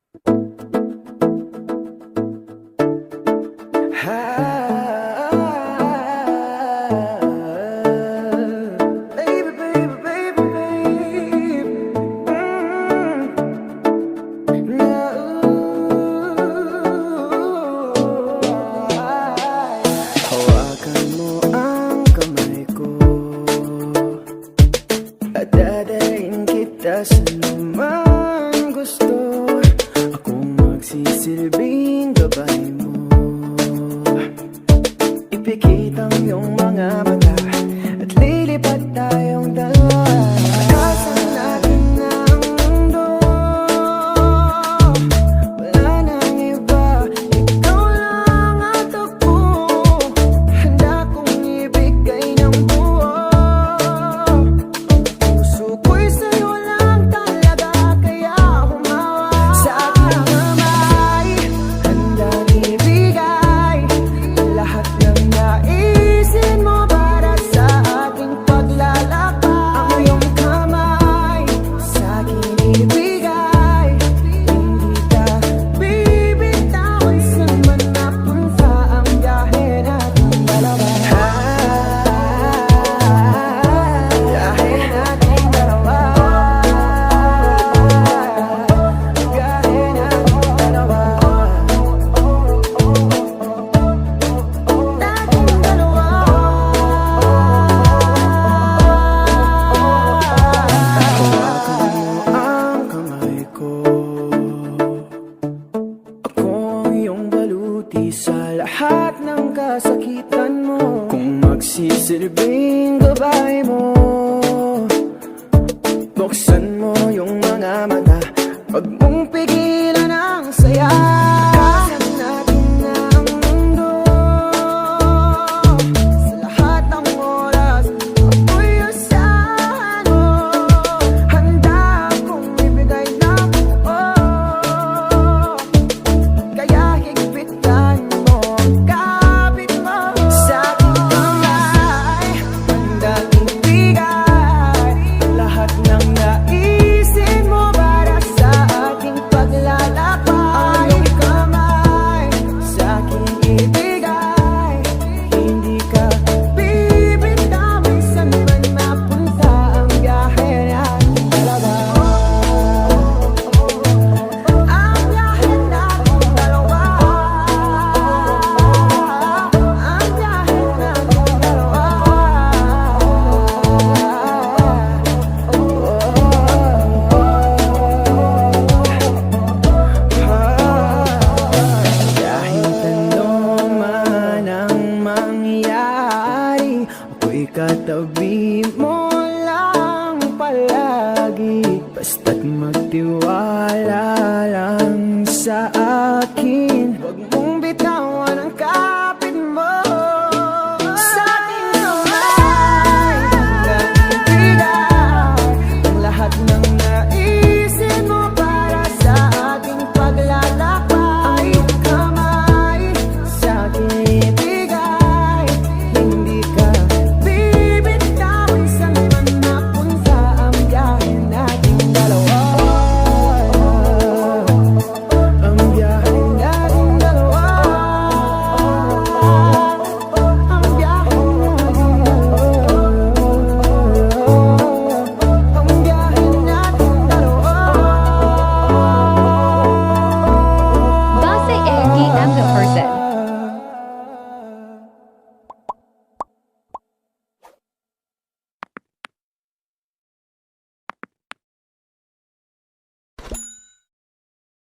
Baby, baby, baby, babe. Hawakan mo ang kamay ko at dadaling kita sa naman gusto. Akong magsisilbing gabay mo. Ipikit ang iyong mga mata at lilipad tayong dalawa. Takasan natin ang mundo. Wala nang iba, ikaw lang at ako. Handa kong ibigay ng buo. Puso ko'y sa'yo lang talaga, kaya humawa sa aking kamay. Handang ibigay lahat ng naisin mo para sa ating paglalakbay. Ang iyong kamay sa akin ibigay, hindi ka bibitawan saan man napunta ang biyahe nating dalawa. Biyahe nating dalawa. Biyahe nating dalawa. Nating dalawa. Hawakan mo ang kamay ko. Ako ang iyong baluti sa lahat ng kasakitan mo. Kung magsisilbing gabay mo, buksan mo yung mga mata, wag mong pigilan ang saya. Takasan natin ang mundo. Sa lahat ng oras, ako'y asahan mo. Handa akong ibigay ng buo. Kaya higpitan mo ang kapit mo sa aking kamay. Handang ibigay lahat ng naisin mo para sa ating paglalakbay. Ang iyong kamay sa aking ibigay, hindi ka bibitawan saan man mapunta ang biyahe nating dalawa. Ang biyahe nating dalawa. Ang biyahe nating dalawa. Kahit ano man ang mangyari, ako'y katabi mo lang palagi. Basta't magtiwala lang sa akin.